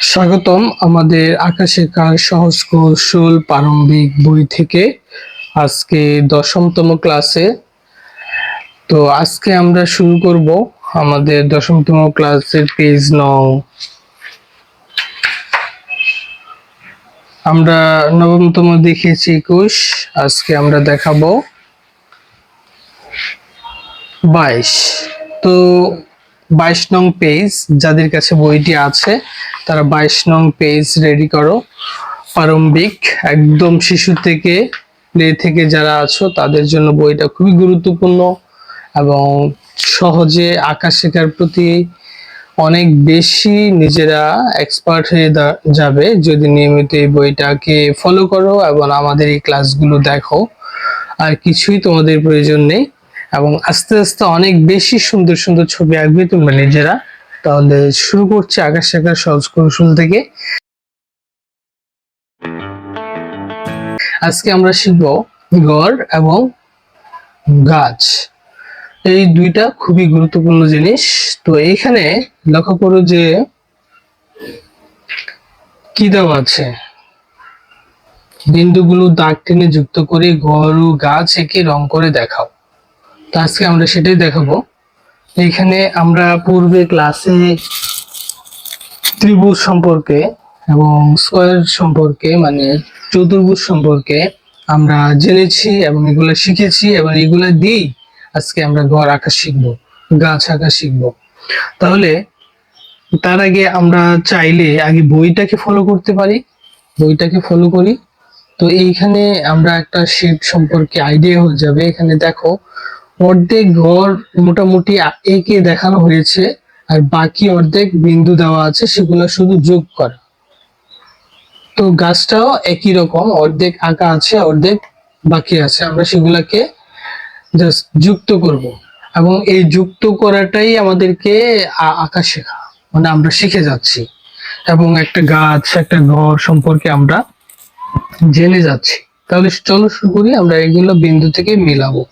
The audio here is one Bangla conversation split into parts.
স্বাগতম আমাদের আঁকা সহজ কৌশল প্রারম্ভিক বই থেকে। আজকে 10তম ক্লাসে। তো আজকে আমরা শুরু করব আমাদের 10তম ক্লাসের পেজ নং। আমরা নবমতম দেখিয়েছি 21, আজকে আমরা দেখাবো 22। তো 22 নং পেজ, যাদের কাছে বইটি আছে তারা 22 নং পেজ রেডি করো। প্রারম্ভিক একদম শিশু থেকে প্লে থেকে যারা আছো তাদের জন্য বইটা খুবই গুরুত্বপূর্ণ এবং সহজে আঁকা শেখার প্রতি অনেক বেশি নিজেরা এক্সপার্ট হয়ে যাবে যদি নিয়মিত এই বইটাকে ফলো করো এবং আমাদের এই ক্লাসগুলো দেখো। আর কিছুই তোমাদের প্রয়োজন নেই এবং আস্তে আস্তে অনেক বেশি সুন্দর সুন্দর ছবি আঁকবে তোমরা নিজেরা। তাহলে শুরু করছি আঁকা শেখার সহজ কৌশল থেকে। আজকে আমরা শিখব ঘর এবং গাছ, এই দুইটা খুবই গুরুত্বপূর্ণ জিনিস। তো এইখানে লক্ষ্য করো যে কি দেওয়া আছে, বিন্দুগুলো দাগ টেনে যুক্ত করে ঘর ও গাছ এঁকে রং করে দেখাও। তো আজকে আমরা সেটাই দেখাবো। এইখানে আমরা পূর্বে ক্লাসে ত্রিভুজ সম্পর্কে এবং স্কয়ার সম্পর্কে মানে চতুর্ভুজ সম্পর্কে আমরা জেনেছি এবং এগুলো শিখেছি এবং এগুলো দিয়েই আজকে আমরা ঘর আঁকা শিখবো, গাছ আঁকা শিখবো। তাহলে তার আগে আমরা চাইলে আগে বইটাকে ফলো করতে পারি, বইটাকে ফলো করি। তো এইখানে আমরা একটা শেপ সম্পর্কে আইডিয়া হয়ে যাবে। এখানে দেখো অর্ধেক ঘর মোটামুটি এঁকে দেখানো হয়েছে আর বাকি অর্ধেক বিন্দু দেওয়া আছে, সেগুলো শুধু যোগ করা। তো গাছটাও একই রকম, অর্ধেক আঁকা আছে অর্ধেক বাকি আছে, আমরা সেগুলাকে জাস্ট যুক্ত করব এবং এই যুক্ত করাটাই আমাদেরকে আঁকা শেখা, মানে আমরা শিখে যাচ্ছি এবং একটা গাছ একটা ঘর সম্পর্কে আমরা জেনে যাচ্ছি। তাহলে চলো শুরু করি। আমরা এগুলো বিন্দু থেকে মিলাবো,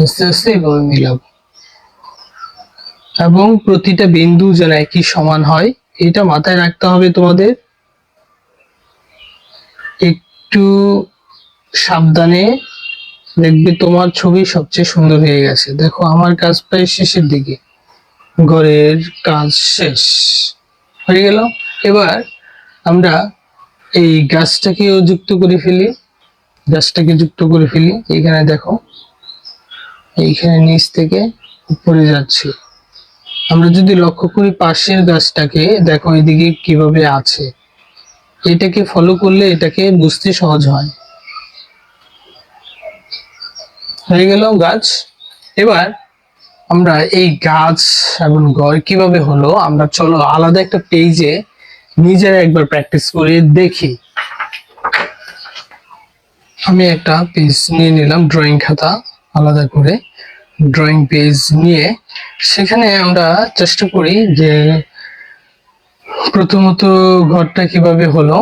আস্তে আস্তে এভাবে মিলাবো এবং প্রতিটা বিন্দু যেন একই সমান হয় এটা মাথায় রাখতে হবে তোমাদের। একটু সাবধানে দেখবে তোমার ছবি সবচেয়ে সুন্দর হয়ে গেছে। দেখো আমার কাজ প্রায় শেষের দিকে, ঘরের কাজ শেষ হয়ে গেল। এবার আমরা এই গাছটাকেও যুক্ত করে ফেলি, গাছটাকে যুক্ত করে ফেলি। এইখানে দেখো, এইখানে নিচ থেকে উপরে যাচ্ছে। আমরা যদি লক্ষ্য করি পাশের গাছটাকে, দেখো এদিকে কিভাবে আছে, এটাকে ফলো করলে এটাকে বুঝতে সহজ হয়। হয়ে গেল গাছ। এবার আমরা এই গাছ এবং ঘর কিভাবে হলো আমরা চলো আলাদা একটা পেজে নিজেরা একবার প্র্যাকটিস করে দেখি। আমি একটা পেজ নিয়ে নিলাম, ড্রয়িং খাতা আলাদা করে ড্রয়িং পেজ নিয়ে সেখানে আমরা চেষ্টা করি যে প্রথমত ঘরটা কিভাবে হলো।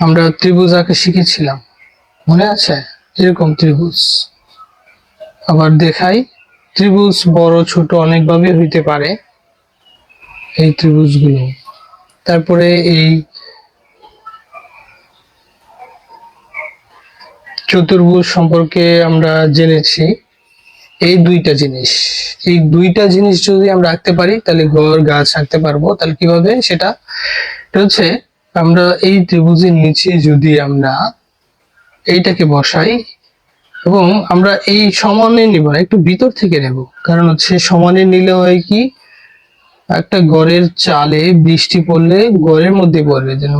আমরা ত্রিভুজ আঁকা শিখেছিলাম, মনে আছে? এরকম ত্রিভুজ, আবার দেখাই ত্রিভুজ বড় ছোট অনেকভাবে হইতে পারে এই ত্রিভুজগুলো। তারপরে এই চতুর্ভুজ সম্পর্কে আমরা জেনেছি। এই দুইটা জিনিস, এই দুইটা জিনিস যদি আমরা আঁকতে পারি তাহলে ঘর গাছ আঁকতে পারবো। তাহলে কিভাবে সেটা হচ্ছে, আমরা এই ত্রিভুজের নিচে যদি আমরা এইটাকে বসাই এবং আমরা এই সমানে নিব না, একটু ভিতর থেকে নেব, কারণ হচ্ছে সমানে নিলে হয় কি একটা ঘরের চালে বৃষ্টি পড়লে ঘরের মধ্যে পড়বে, যেন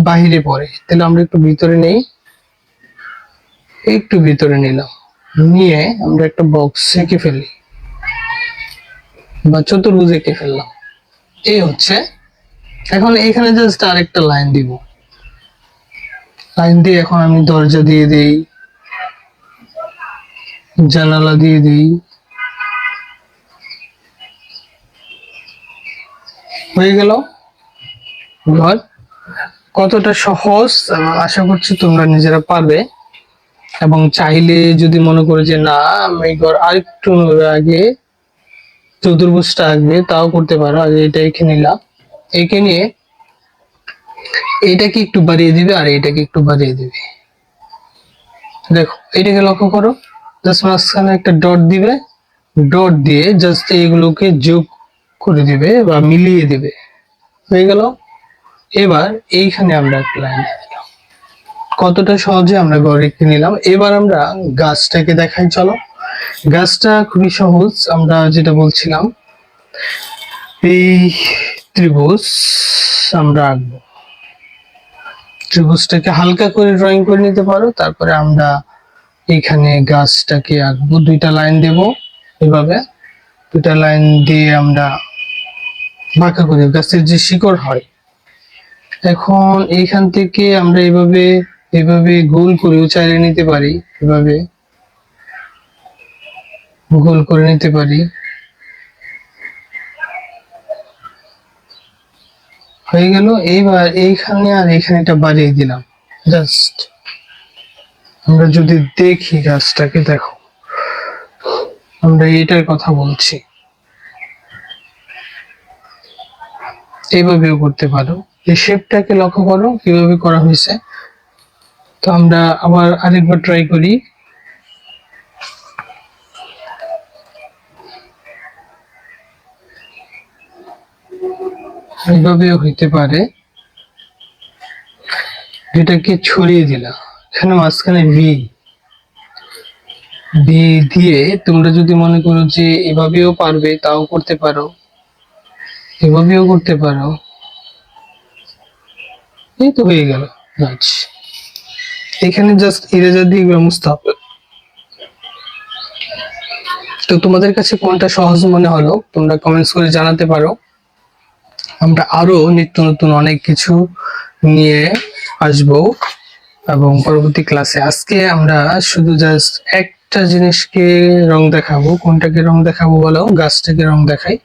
বাহিরে পড়ে। তাহলে আমরা একটু ভিতরে নেই, একটু ভিতরে নিলাম, নিয়ে আমরা একটা বক্স এঁকে ফেলি বা চতুর্ভুজ এঁকে ফেললাম। এই হচ্ছে। এখন এখানে জাস্ট আরেকটা লাইন দিব, লাইন দিয়ে এখন আমি দরজা দিয়ে দিই, জানালা দিয়ে দিই, হয়ে গেল ঘর। কতটা সহজ আশা করছি তোমরা নিজেরা পারবে। এবং চাইলে যদি মনে করো যে না আমি ঘর আরেকটু আগে চতুর্ভুজটা আঁকবে তাও করতে পারো। আর এটা এঁকে নিলাম, এঁকে নিয়ে এটাকে একটু বাড়িয়ে দিবে আর এটাকে একটু বাড়িয়ে দিবে। দেখো এটাকে লক্ষ্য করো, জাস্ট মাঝখানে একটা ডট দিবে, ডট দিয়ে জাস্ট এইগুলোকে যোগ করে দিবে বা মিলিয়ে দিবে, হয়ে গেল। এবার এইখানে আমরা একটা লাইন দিলাম। কতটা সহজে আমরা গড়ে এঁকে নিলাম। এবার আমরা গাছটাকে দেখাই, চলো। গাছটা খুবই সহজ। আমরা যেটা বলছিলাম, এই ত্রিভুজ আমরা আঁকবো। ত্রিভুজটাকে হালকা করে ড্রয়িং করে নিতে পারো। তারপরে আমরা এখানে গাছটাকে আঁকবো, দুইটা লাইন দেব এভাবে, দুইটা লাইন দিয়ে আমরা বাঁকা করে গাছের যে শিকড় হয়। এখন এইখান থেকে আমরা এভাবে এভাবে গোল করেও চাইলে নিতে পারি, এভাবে গোল করে নিতে পারি। হয়ে গেল। এইবার এইখানে আর এইখানে এটা বাড়িয়ে দিলাম। জাস্ট আমরা যদি দেখি গাছটাকে, দেখো আমরা এটার কথা বলছি, এইভাবেও করতে পারো। এই শেপটাকে লক্ষ্য করো কিভাবে করা হয়েছে। তো আমরা আবার আরেকবার ট্রাই করি। এইভাবেও হইতে পারে। এটাকে ছড়িয়ে দিলাম, এখানে মাঝখানে বি বি দিয়ে তোমরা যদি মনে করো যে এভাবেও পারবে তাও করতে পারো, এভাবেও করতে পারো। এই তো হয়ে গেল। আচ্ছা, এখানে জাস্ট ইরেজার দিয়ে এগুলো মুছতে হবে। তো তোমাদের কাছে কোনটা সহজ মনে হলো তোমরা কমেন্টস করে জানাতে পারো। আমরা আরো নিত্য নতুন অনেক কিছু নিয়ে আসবো এবং পরবর্তী ক্লাসে। আজকে আমরা শুধু জাস্ট একটা জিনিসকে রং দেখাবো। কোনটাকে রং দেখাবো বলো? গাছটাকে রং দেখাই।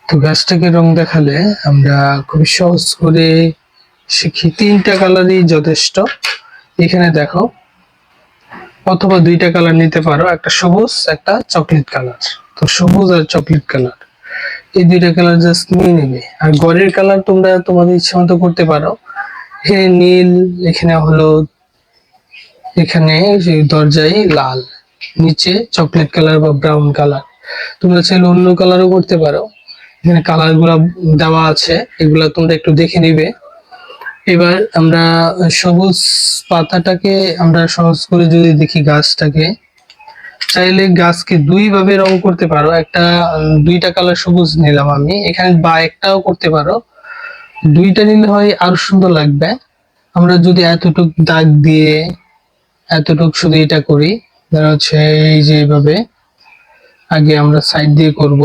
তো গাছটাকে রং দেখালে আমরা খুবই সহজ করে শিখি। তিনটা কালারই যথেষ্ট। এখানে দেখো, অথবা দুইটা কালার নিতে পারো, একটা সবুজ একটা চকলেট কালার। তো সবুজ আর চকলেট কালার, এই দুইটা কালার জাস্ট নিয়ে নেবে। আর ঘরের কালার তোমরা তোমাদের ইচ্ছা মতো করতে পারো। এখানে নীল, এখানে হলুদ, এখানে দরজায় লাল, নিচে চকলেট কালার বা ব্রাউন কালার। তোমরা চাইলে অন্য কালারও করতে পারো। এখানে কালার গুলা দেওয়া আছে, এগুলা তোমরা একটু দেখে নিবে। এবার আমরা সবুজ পাতাটাকে আমরা সহজ করে যদি দেখি, গাছটাকে চাইলে গাছকে দুই ভাবে রং করতে পারো। একটা দুইটা কালার সবুজ নিলাম আমি এখানে, বা একটাও করতে পারো। দুইটা নিলে হয় আরো সুন্দর লাগবে। আমরা যদি এতটুক দাগ দিয়ে এতটুক শুধু এটা করি, ধরা হচ্ছে এই যে এইভাবে, আগে আমরা সাইড দিয়ে করব।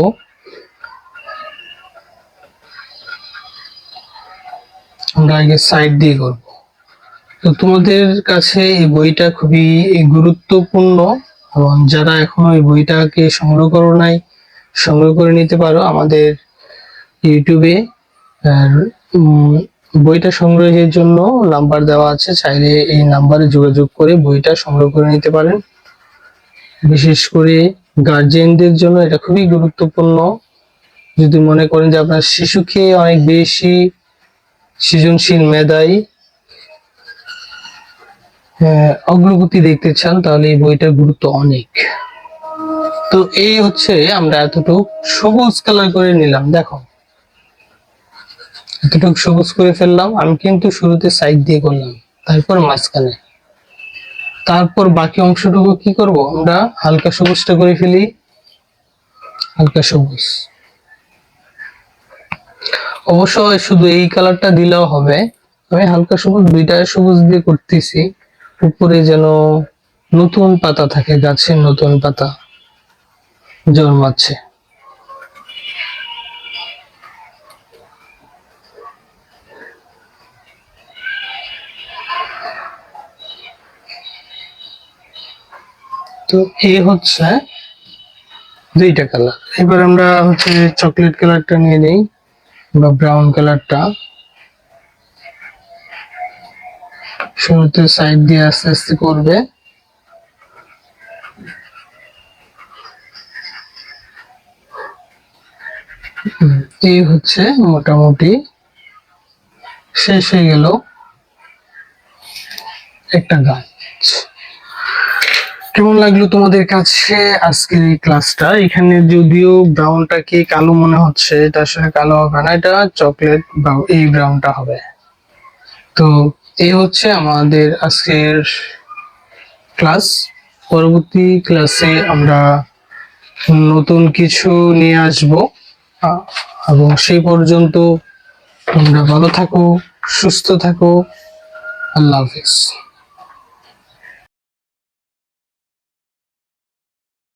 আমরা আগে সাইড দিয়ে করব। তো তোমাদের কাছে এই বইটা খুবই গুরুত্বপূর্ণ, এবং যারা এখনো এই বইটাকে সংগ্রহ করো নাই, সংগ্রহ করে নিতে পারো আমাদের ইউটিউবে। আর বইটা সংগ্রহের জন্য নাম্বার দেওয়া আছে, চাইলে এই নাম্বারে যোগাযোগ করে বইটা সংগ্রহ করে নিতে পারেন। বিশেষ করে গার্জিয়ানদের জন্য এটা খুবই গুরুত্বপূর্ণ। যদি মনে করেন যে আপনার শিশুকে অনেক বেশি সৃজনশীল মেধায় অগ্রগতি দেখতে চান, তাহলে এই বইটার গুরুত্ব অনেক। তো এই হচ্ছে আমরা এতটুকু সবুজ কালার করে নিলাম। দেখো এতটুকু সবুজ করে ফেললাম। আমি কিন্তু শুরুতে সাইড দিয়ে করলাম, তারপর মাঝখানে, তারপর বাকি অংশটুকু কি করব, আমরা হালকা সবুজটা করে ফেলি। হালকা সবুজ, অবশ্যই শুধু এই কালারটা দিলেও হবে। আমি হালকা সবুজ, দুইটা সবুজ দিয়ে করতেছি, উপরে যেন নতুন পাতা থাকে, গাছের নতুন পাতা জন্মাচ্ছে। তো এই হচ্ছে দুইটা কালার। এবার আমরা হচ্ছে চকলেট কালারটা নিয়ে নেই বা ব্রাউন কালারটা। শুরুতে সাইড দিয়ে আস্তে আস্তে করবে। এই হচ্ছে মোটামুটি শেষ হয়ে গেল একটা গাছ। কেমন লাগলো তোমাদের কাছে আজকের এই ক্লাসটা? এখানে যদিও ব্রাউনটাকে কালো মনে হচ্ছে, এটা আসলে কালো হবে না, এটা চকলেট এই ব্রাউনটা হবে। তো এই হচ্ছে আমাদের আজকের ক্লাস। পরবর্তী ক্লাসে আমরা নতুন কিছু নিয়ে আসবো, এবং সেই পর্যন্ত তোমরা ভালো থাকো, সুস্থ থাকো। আল্লাহ হাফিজ।